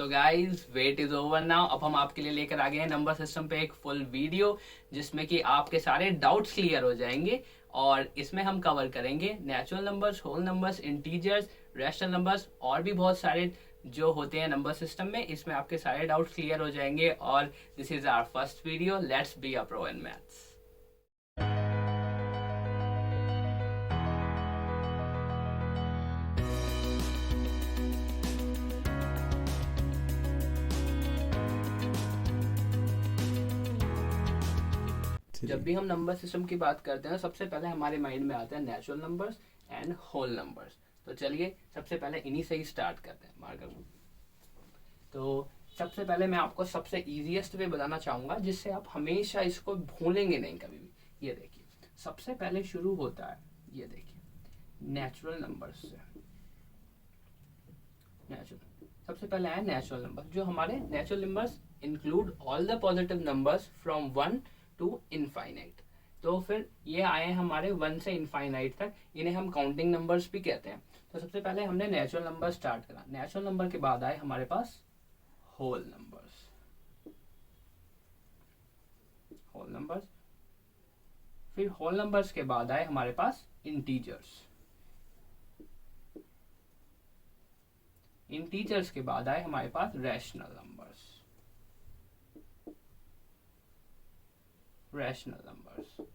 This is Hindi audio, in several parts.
So guys wait is over now. अब हम आपके लिए लेकर आ गए हैं नंबर सिस्टम पे एक फुल वीडियो जिसमें कि आपके सारे डाउट्स क्लियर हो जाएंगे। और इसमें हम कवर करेंगे natural numbers, whole numbers, integers, rational numbers और भी बहुत सारे जो होते हैं नंबर सिस्टम में। इसमें आपके सारे डाउट्स क्लियर हो जाएंगे और this is our first video. Let's be a pro in maths. जब भी हम नंबर सिस्टम की बात करते हैं सबसे पहले हमारे माइंड में आते हैं natural numbers and whole numbers. तो चलिए सबसे पहले इन्हीं से ही स्टार्ट करते हैं मार्कर। तो सबसे पहले मैं आपको सबसे इजीएस्ट वे बताना चाहूंगा जिससे आप हमेशा इसको भूलेंगे नहीं कभी भी। ये देखिए, सबसे पहले शुरू होता है, ये देखिए, नेचुरल नंबर्स से। नेचुरल सबसे पहले आया नेचुरल नंबर। जो हमारे natural numbers include all the positive numbers from 1 to infinite. तो फिर ये आए हमारे 1 से इनफाइनाइट तक, इन्हें हम काउंटिंग नंबर्स भी कहते हैं। तो सबसे पहले हमने नेचुरल नंबर स्टार्ट करा। नेचुरल नंबर के बाद आए हमारे पास होल नंबर्स। होल नंबर्स, फिर होल नंबर्स के बाद आए हमारे पास इंटीजर्स। इंटीजर्स के बाद आए हमारे पास रैशनल नंबर्स। Rational numbers.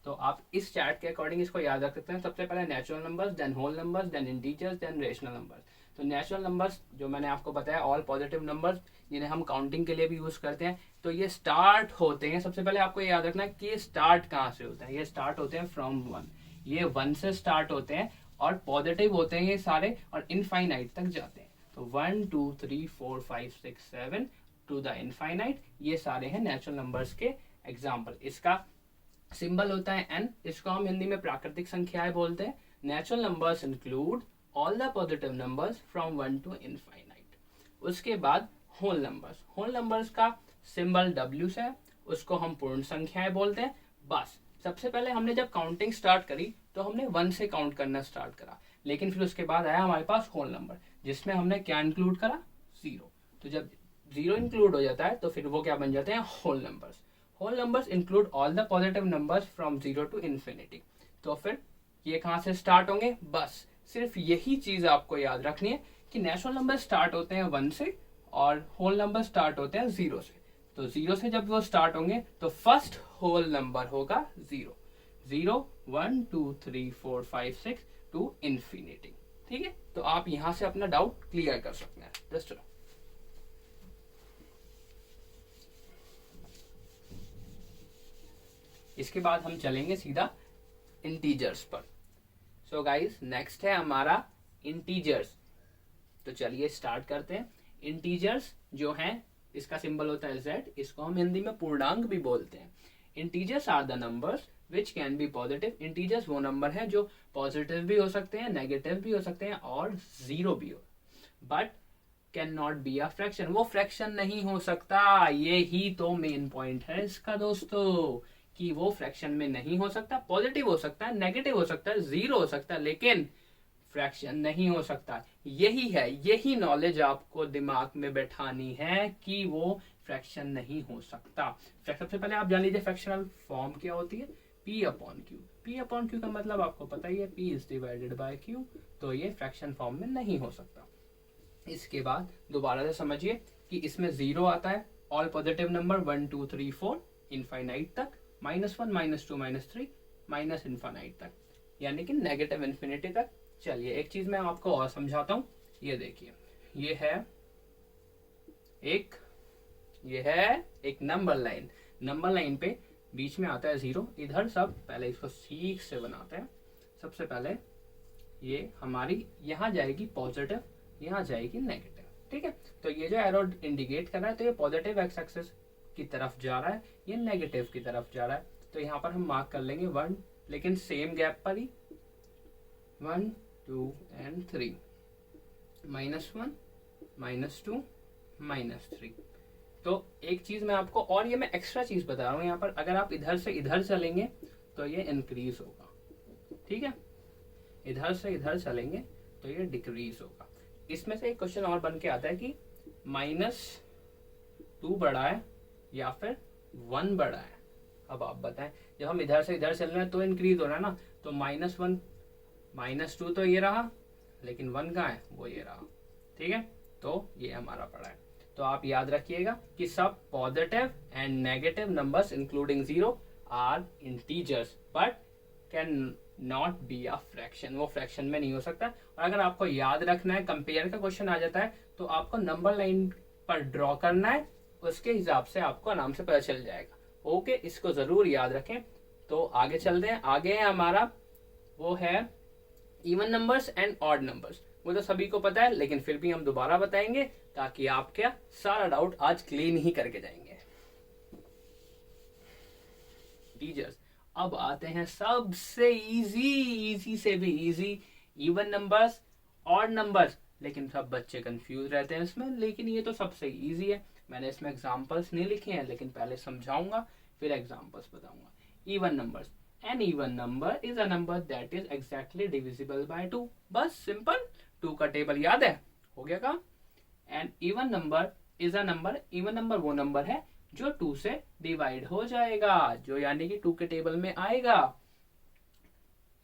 तो आप इस चार्ट के अकॉर्डिंग इसको याद रख सकते हैं। सबसे पहले natural numbers, then whole numbers, then integers, then rational numbers. तो नेचुरल नंबर्स जो मैंने आपको बताया ऑल पॉजिटिव नंबर्स जिन्हें हम काउंटिंग के लिए भी यूज करते हैं। तो ये स्टार्ट होते हैं, सबसे पहले आपको ये याद रखना है कि ये स्टार्ट कहाँ से होते हैं। ये स्टार्ट होते हैं फ्रॉम 1। ये 1 से स्टार्ट होते हैं और पॉजिटिव होते हैं ये सारे और इनफाइनाइट तक जाते हैं। तो 1 2 3 4 5 6 7 टू द इनफाइनाइट, ये सारे हैं नेचुरल नंबर्स के एग्जाम्पल। इसका सिंबल होता है एन। इसको हम हिंदी में प्राकृतिक संख्याएं बोलते हैं। Natural numbers include all the positive numbers from 1 to infinite. उसके बाद होल नंबर्स। होल नंबर्स का सिंबल डब्ल्यू से है, उसको हम पूर्ण संख्याएं बोलते हैं। बस सबसे पहले हमने जब काउंटिंग स्टार्ट करी तो हमने 1 से काउंट करना स्टार्ट करा, लेकिन फिर उसके बाद आया हमारे पास होल नंबर जिसमें हमने क्या इंक्लूड करा, 0। तो जब 0 इंक्लूड हो जाता है तो फिर वो क्या बन जाते हैं, whole numbers. Whole numbers include all the positive numbers from 0 to infinity. तो फिर ये कहाँ से स्टार्ट होंगे, बस सिर्फ यही चीज आपको याद रखनी है कि नेचुरल नंबर स्टार्ट होते हैं 1 से और होल नंबर स्टार्ट होते हैं 0 से। तो 0 से जब वो स्टार्ट होंगे तो फर्स्ट होल नंबर होगा 0। 0 1 2 3 4 5 6 टू इन्फिनिटी। ठीक है, तो आप यहां से अपना डाउट क्लियर कर सकते हैं। जस्ट इसके बाद हम चलेंगे सीधा इंटीजर्स पर। सो गाइस नेक्स्ट है हमारा इंटीजर्स। तो चलिए स्टार्ट करते हैं। इंटीजर्स जो हैं इसका सिंबल होता है z। इसको हम हिंदी में पूर्णांक भी बोलते हैं। Integers are the numbers which can be positive. Integers वो नंबर हैं जो पॉजिटिव भी हो सकते हैं, नेगेटिव भी हो सकते हैं और 0 भी हो, but can not be a fraction. वो फ्रैक्शन नहीं हो सकता। ये ही तो मेन पॉइंट है इसका दोस्तों, कि वो फ्रैक्शन में नहीं हो सकता। पॉजिटिव हो सकता है, नेगेटिव हो सकता है, 0 हो सकता है, लेकिन फ्रैक्शन नहीं हो सकता। यही है, यही नॉलेज आपको दिमाग में बैठानी है कि वो फ्रैक्शन नहीं हो सकता। सबसे पहले आप जान लीजिए फ्रैक्शनल फॉर्म क्या होती है, P upon Q. P upon Q का मतलब आपको पता ही है, P is divided by Q। तो ये फ्रैक्शन फॉर्म में नहीं हो सकता। इसके बाद दोबारा से समझिए कि इसमें 0 आता है, ऑल पॉजिटिव नंबर 1 2 3 4 इनफाइनाइट तक, -1 -2 -3 माइनस इनफाइनाइट तक, यानी कि नेगेटिव इन्फिनिटी तक। चलिए एक चीज मैं आपको और समझाता हूं। ये देखिए, ये है एक नंबर लाइन। नंबर लाइन पे बीच में आता है 0। इधर सब पहले इसको सीख से बनाते हैं। सबसे पहले ये हमारी यहाँ जाएगी पॉजिटिव, यहाँ जाएगी नेगेटिव। ठीक है, तो ये जो एरो इंडिकेट कर रहा है तो ये पॉजिटिव एक्स एक्सिस की तरफ जा रहा है, ये नेगेटिव की तरफ जा रहा है। तो यहाँ पर हम मार्क कर लेंगे 1, लेकिन सेम गैप पर ही 1 2 and 3, -1 -2 -3। तो एक चीज मैं आपको, और ये मैं एक्स्ट्रा चीज बता रहा हूँ यहाँ पर, अगर आप इधर से इधर चलेंगे तो ये इंक्रीज होगा। ठीक है, इधर से इधर चलेंगे तो ये डिक्रीज होगा। इसमें से एक क्वेश्चन और बन के आता है कि -2 बड़ा है या फिर 1 बड़ा है। अब आप बताएं, जब हम इधर से इधर चल रहे हैं तो इंक्रीज हो रहा है ना, तो -1 -2 तो ये रहा, लेकिन 1 कहाँ है, वो ये रहा। ठीक है, तो ये हमारा पड़ा है। तो आप याद रखिएगा कि सब positive and negative numbers including 0 are integers but can not be a fraction. वो फ्रैक्शन में नहीं हो सकता। और अगर आपको याद रखना है, कंपेयर का क्वेश्चन आ जाता है, तो आपको नंबर लाइन पर ड्रॉ करना है, उसके हिसाब से आपको आराम से पता चल जाएगा। ओके, इसको जरूर याद रखें। तो आगे चलते हैं। आगे है हमारा, वो है even numbers and odd numbers. वो तो सभी को पता है, लेकिन फिर भी हम दोबारा बताएंगे ताकि आप क्या सारा डाउट आज क्लीन ही करके जाएंगे। टीचर्स, अब आते हैं सबसे इजी से भी easy, even numbers, odd numbers. लेकिन सब बच्चे कंफ्यूज रहते हैं इसमें, लेकिन ये तो सबसे इजी है। मैंने इसमें एग्जांपल्स नहीं लिखे हैं, लेकिन पहले समझाऊंगा फिर एग्जांपल्स बताऊंगा। Even numbers, an even number is a number that is exactly divisible by 2। बस सिंपल, 2 का टेबल याद है, हो गया काम। An even number is a number, even number वो नंबर है जो 2 से डिवाइड हो जाएगा, जो यानी कि 2 के टेबल में आएगा।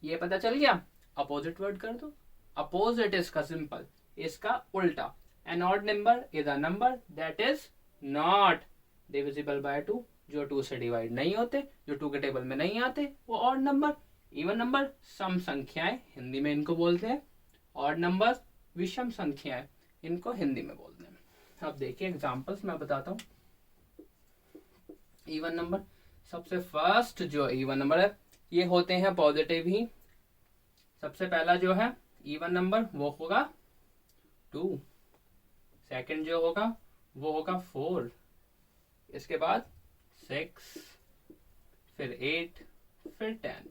ये पता चल गया। अपोजिट वर्ड कर दो, अपोजिट इसका सिंपल, इसका उल्टा। An odd number is a number that is not divisible by 2, जो 2 से डिवाइड नहीं होते, जो 2 के टेबल में नहीं आते, वो ऑड नंबर। इवन नंबर सम संख्याएं, हिंदी में इनको बोलते हैं। ऑड नंबर विषम संख्याएं, इनको हिंदी में बोलते हैं। अब देखिए एग्जांपल्स मैं बताता हूँ। इवन नंबर, सबसे फर्स्ट जो इवन नंबर है, ये होते हैं पॉजिटिव ही। सबसे पहला जो है इवन नंबर वो होगा 2, सेकंड जो होगा वो होगा 4, इसके बाद 6, फिर 8, फिर 10,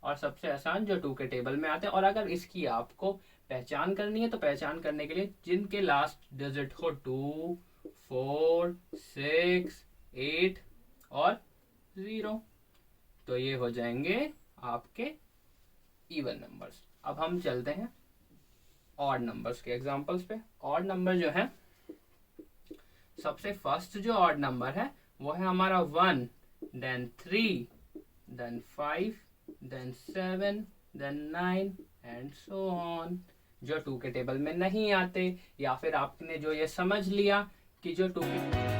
और सबसे आसान जो 2 के टेबल में आते हैं। और अगर इसकी आपको पहचान करनी है, तो पहचान करने के लिए जिनके लास्ट डिजिट हो 2, 4, 6, 8 और 0, तो ये हो जाएंगे आपके इवन नंबर्स। अब हम चलते हैं ऑड नंबर्स के एग्जांपल्स पे। ऑड नंबर जो है, सबसे फर्स्ट जो ऑड नंबर है वो है हमारा 1, then 3, then 5, then 7, then 9 and so on, जो 2 के टेबल में नहीं आते। या फिर आपने जो ये समझ लिया कि जो 2 के